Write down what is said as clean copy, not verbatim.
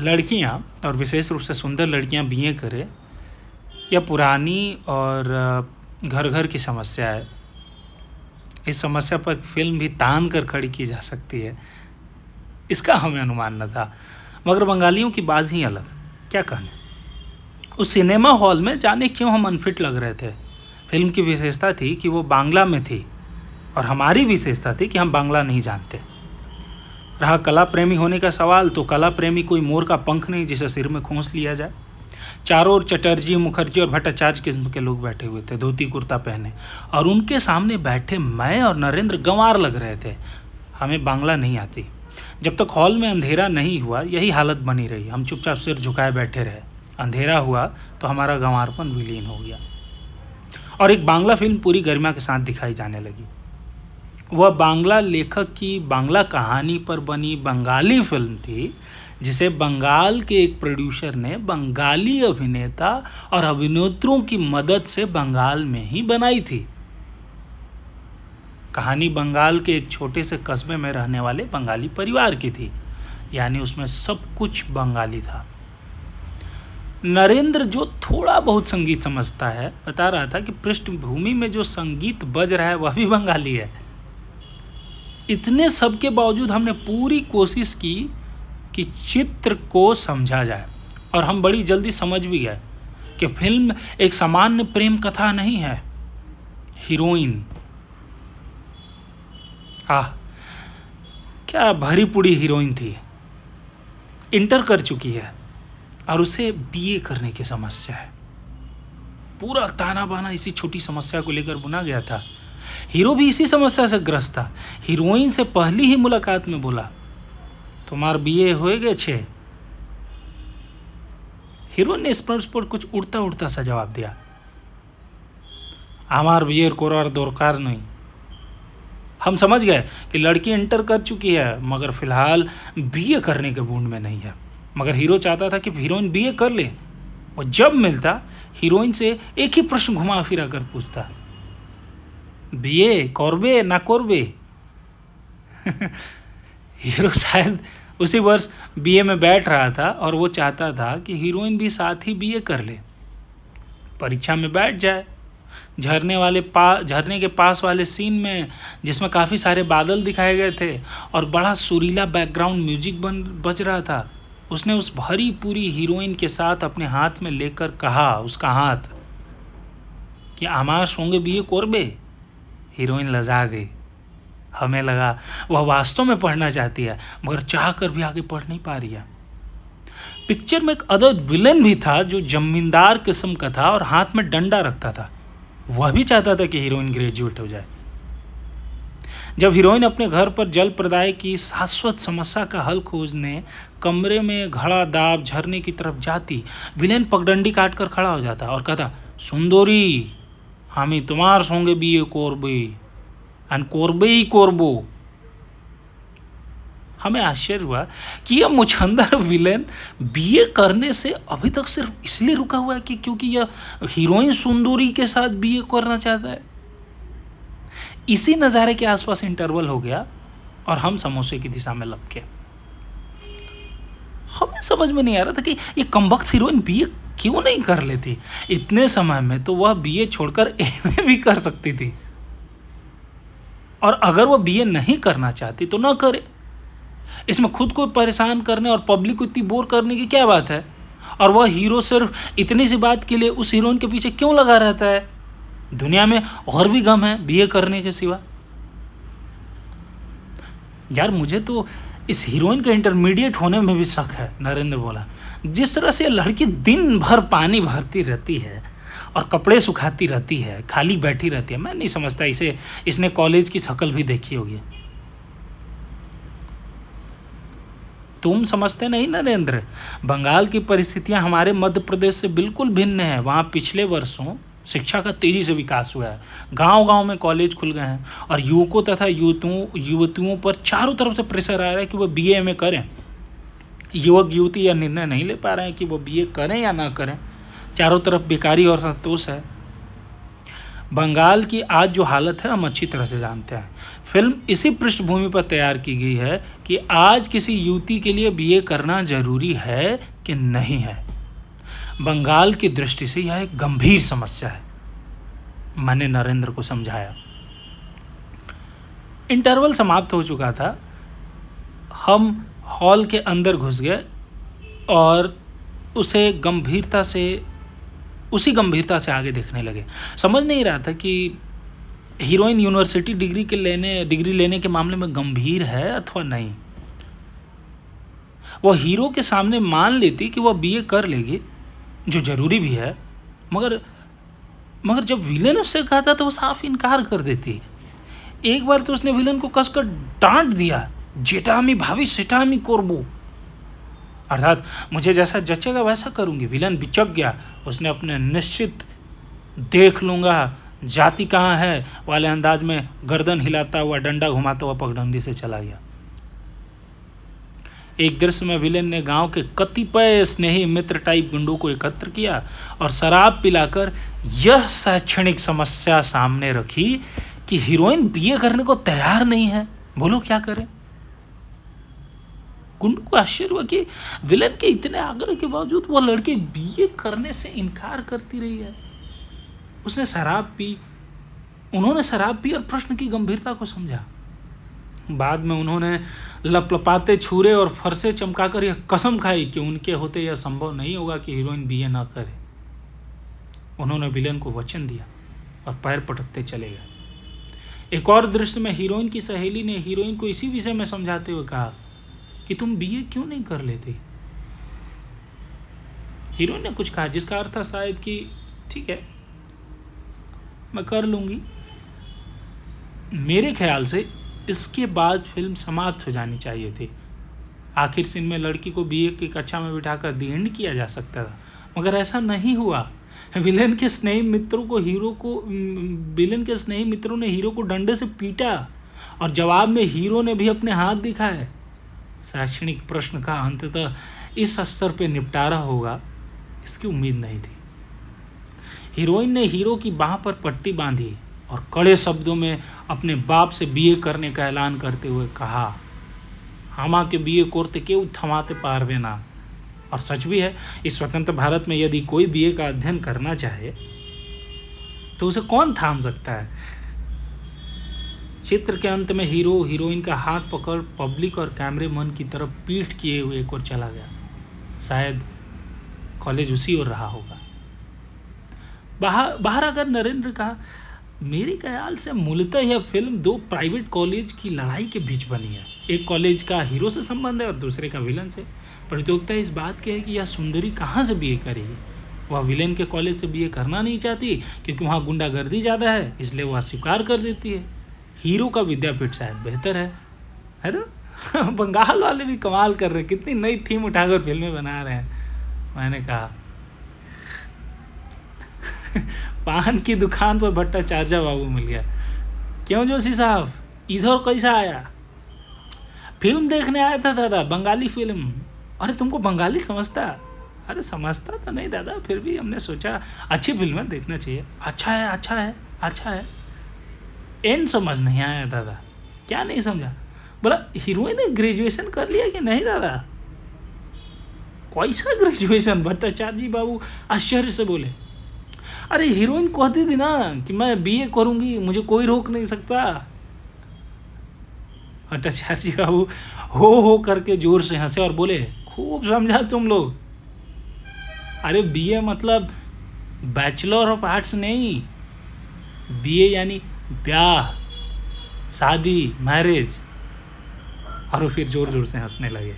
लड़कियां और विशेष रूप से सुंदर लड़कियां बीए करें, यह पुरानी और घर घर की समस्या है। इस समस्या पर फिल्म भी तान कर खड़ी की जा सकती है, इसका हमें अनुमान न था। मगर बंगालियों की बात ही अलग, क्या कहने। उस सिनेमा हॉल में जाने क्यों हम अनफिट लग रहे थे। फिल्म की विशेषता थी कि वो बांग्ला में थी और हमारी विशेषता थी कि हम बांग्ला नहीं जानते। रहा कला प्रेमी होने का सवाल, तो कला प्रेमी कोई मोर का पंख नहीं जिसे सिर में खोंस लिया जाए। चारों ओर चटर्जी, मुखर्जी और भट्टाचार्य किस्म के लोग बैठे हुए थे, धोती कुर्ता पहने, और उनके सामने बैठे मैं और नरेंद्र गंवार लग रहे थे। हमें बांग्ला नहीं आती। जब तक हॉल में अंधेरा नहीं हुआ यही हालत बनी रही। हम चुपचाप सिर झुकाए बैठे रहे। अंधेरा हुआ तो हमारा गंवारपन विलीन हो गया और एक बांग्ला फिल्म पूरी गरिमा के साथ दिखाई जाने लगी। वह बांग्ला लेखक की बांग्ला कहानी पर बनी बंगाली फिल्म थी, जिसे बंगाल के एक प्रोड्यूसर ने बंगाली अभिनेता और अभिनेत्रियों की मदद से बंगाल में ही बनाई थी। कहानी बंगाल के एक छोटे से कस्बे में रहने वाले बंगाली परिवार की थी, यानी उसमें सब कुछ बंगाली था। नरेंद्र, जो थोड़ा बहुत संगीत समझता है, बता रहा था कि पृष्ठभूमि में जो संगीत बज रहा है वह भी बंगाली है। इतने सब के बावजूद हमने पूरी कोशिश की कि चित्र को समझा जाए, और हम बड़ी जल्दी समझ भी गए कि फिल्म एक सामान्य प्रेम कथा नहीं है। हीरोइन, क्या भरी पूरी हीरोइन थी। इंटर कर चुकी है और उसे बीए करने की समस्या है। पूरा ताना बाना इसी छोटी समस्या को लेकर बुना गया था। हीरो भी इसी समस्या से ग्रस्त था। हीरोइन से पहली ही मुलाकात में बोला, तुम्हार बीए होएगे 6। हीरोइन ने इस प्रश्न पर कुछ उड़ता उड़ता सा जवाब दिया, हमार बीए कोरार दरकार नहीं। हम समझ गए कि लड़की इंटर कर चुकी है मगर फिलहाल बीए करने के मूड में नहीं है। मगर हीरो चाहता था कि हीरोइन बीए कर ले। और जब मिलता हीरोइन से एक ही प्रश्न घुमा फिरा कर पूछता, बीए करबे ना करबे। हीरो शायद उसी वर्ष बीए में बैठ रहा था और वो चाहता था कि हीरोइन भी साथ ही बीए कर ले, परीक्षा में बैठ जाए। झरने के पास वाले सीन में, जिसमें काफ़ी सारे बादल दिखाए गए थे और बड़ा सुरीला बैकग्राउंड म्यूजिक बज रहा था, उसने उस भरी पूरी हीरोइन के साथ अपने हाथ में लेकर कहा, उसका हाथ, कि आमार संगे बीए करबे। हीरोइन लजा गई। हमें लगा वह वास्तव में पढ़ना चाहती है मगर चाह कर भी आगे पढ़ नहीं पा रही है। पिक्चर में एक अदर विलन भी था जो जमींदार किस्म का था और हाथ में डंडा रखता था। वह भी चाहता था कि हीरोइन ग्रेजुएट हो जाए। जब हीरोइन अपने घर पर जल प्रदाय की शाश्वत समस्या का हल खोजने कमरे में घड़ा दाब झरने की तरफ जाती, विलेन पगडंडी काट कर खड़ा हो जाता और कहता, सुंदरी, हामी तुम्हार संगे बीए करबे एंड करबे ही करबो। हमें आश्चर्य हुआ कि यह मुछंदर विलेन बीए करने से अभी तक सिर्फ इसलिए रुका हुआ है कि क्योंकि यह हीरोइन सुंदरी के साथ बीए करना चाहता है। इसी नज़ारे के आसपास इंटरवल हो गया और हम समोसे की दिशा में लपके। हमें समझ में नहीं आ रहा था कि ये कमबख्त हीरोइन बीए क्यों नहीं कर लेती। इतने समय में तो वह बीए छोड़कर एमए भी कर सकती थी, और अगर वह बीए नहीं करना चाहती तो ना करे। इसमें खुद को परेशान करने और पब्लिक को इतनी बोर करने की क्या बात है। और वह हीरो सिर्फ इतनी सी बात के लिए उस हीरोइन के पीछे क्यों लगा रहता है। दुनिया में और भी गम है बीए करने के सिवा। यार, मुझे तो इस हीरोइन के इंटरमीडिएट होने में भी शक है, नरेंद्र बोला। जिस तरह से लड़की दिन भर पानी भरती रहती है और कपड़े सुखाती रहती है, खाली बैठी रहती है, मैं नहीं समझता इसने कॉलेज की शक्ल भी देखी होगी। तुम समझते नहीं नरेंद्र, बंगाल की परिस्थितियां हमारे मध्य प्रदेश से बिल्कुल भिन्न हैं। वहाँ पिछले वर्षों शिक्षा का तेजी से विकास हुआ है। गांव-गांव में कॉलेज खुल गए हैं और युवकों तथा युवतियों पर चारों तरफ से प्रेशर आ रहा है कि वह बीए एमए करें। युवक युवती यह निर्णय नहीं ले पा रहे हैं कि वो बीए करें या ना करें। चारों तरफ बेकारी और संतोष है। बंगाल की आज जो हालत है हम अच्छी तरह से जानते हैं। फिल्म इसी पृष्ठभूमि पर तैयार की गई है कि आज किसी युवती के लिए बीए करना जरूरी है कि नहीं है। बंगाल की दृष्टि से यह एक गंभीर समस्या है, मैंने नरेंद्र को समझाया। इंटरवल समाप्त हो चुका था। हम हॉल के अंदर घुस गए और उसी गंभीरता से आगे देखने लगे। समझ नहीं रहा था कि हीरोइन यूनिवर्सिटी डिग्री लेने के मामले में गंभीर है अथवा नहीं। वह हीरो के सामने मान लेती कि वह बीए कर लेगी, जो जरूरी भी है, मगर जब विलेन उससे कहता तो वो साफ इनकार कर देती। एक बार तो उसने विलेन को कसकर डांट दिया, जेटामी भाभी सेटामी कोरबो, अर्थात मुझे जैसा जचेगा वैसा करूंगी। विलन बिचक गया। उसने अपने निश्चित देख लूंगा जाति कहाँ है वाले अंदाज में गर्दन हिलाता हुआ, डंडा घुमाता हुआ पगडंडी से चला गया। एक दृश्य में विलेन ने गांव के कतिपय स्नेही मित्र टाइप गुंडों को एकत्र किया और शराब पिलाकर यह शैक्षणिक समस्या सामने रखी कि हीरोइन बीए करने को तैयार नहीं है, बोलो क्या करें। गुंडों को आश्चर्य हुआ कि विलेन के इतने आग्रह के बावजूद वह लड़की बीए करने से इनकार करती रही है। उन्होंने शराब पी और प्रश्न की गंभीरता को समझा। बाद में उन्होंने लपलपाते छुरे और फरसे चमकाकर यह कसम खाई कि उनके होते यह संभव नहीं होगा कि हीरोइन बीए ना करे। उन्होंने विलेन को वचन दिया और पैर पटकते चले गए। एक और दृश्य में हीरोइन की सहेली ने हीरोइन को इसी विषय में समझाते हुए कहा कि तुम बीए क्यों नहीं कर लेते। हीरोइन ने कुछ कहा जिसका अर्थ था शायद कि ठीक है मैं कर लूंगी। मेरे ख्याल से इसके बाद फिल्म समाप्त हो जानी चाहिए थी। आखिर सीन में लड़की को बीए की कक्षा में बिठाकर दी एंड किया जा सकता था, मगर ऐसा नहीं हुआ। विलेन के स्नेही मित्रों ने हीरो को डंडे से पीटा और जवाब में हीरो ने भी अपने हाथ दिखाए। शैक्षणिक प्रश्न का अंततः इस स्तर पे निपटारा होगा इसकी उम्मीद नहीं थी। हीरोइन ने हीरो की बाह पर पट्टी बांधी और कड़े शब्दों में अपने बाप से बीए करने का ऐलान करते हुए कहा, हमा के बीए कोरते क्यों थमाते पारवे ना। और सच भी है, इस स्वतंत्र भारत में यदि कोई बीए का अध्ययन करना चाहे तो उसे कौन थाम सकता है। चित्र के अंत में हीरो हीरोइन का हाथ पकड़ पब्लिक और कैमरेमैन की तरफ पीठ किए हुए एक और चला गया। शायद कॉलेज उसी ओर रहा होगा। बाहर अगर नरेंद्र कहा, मेरे ख्याल से मूलतः यह फिल्म दो प्राइवेट कॉलेज की लड़ाई के बीच बनी है। एक कॉलेज का हीरो से संबंध है और दूसरे का विलन से। प्रतियोगिता इस बात की है कि यह सुंदरी कहाँ से बीए करेगी। वह विलेन के कॉलेज से बीए करना नहीं चाहती क्योंकि वहाँ गुंडागर्दी ज़्यादा है, इसलिए वह स्वीकार कर देती है। हीरो का विद्यापीठ शायद बेहतर है ना। बंगाल वाले भी कमाल कर रहे हैं, कितनी नई थीम उठाकर फिल्में बना रहे हैं। मैंने कहा पान की दुकान पर भट्टाचार्य बाबू मिल गया। क्यों जोशी साहब, इधर कैसा आया? फिल्म देखने आया था दादा, बंगाली फिल्म। अरे तुमको बंगाली समझता? अरे समझता तो नहीं दादा, फिर भी हमने सोचा अच्छी फिल्म है, देखना चाहिए। अच्छा है। एंड समझ नहीं आया दादा। क्या नहीं समझा? बोला हीरोइन ने ग्रेजुएशन कर लिया कि नहीं दादा? कैसा ग्रेजुएशन? भट्टाचार्य बाबू आश्चर्य से बोले। अरे हीरोइन कहती थी ना कि मैं बीए करूंगी, मुझे कोई रोक नहीं सकता। भट्टाचार्य बाबू हो करके जोर से हंसे और बोले, खूब समझा तुम लोग। अरे बीए मतलब बैचलर ऑफ आर्ट्स नहीं, बीए यानी ब्याह, शादी, मैरिज। और फिर जोर जोर से हंसने लगे।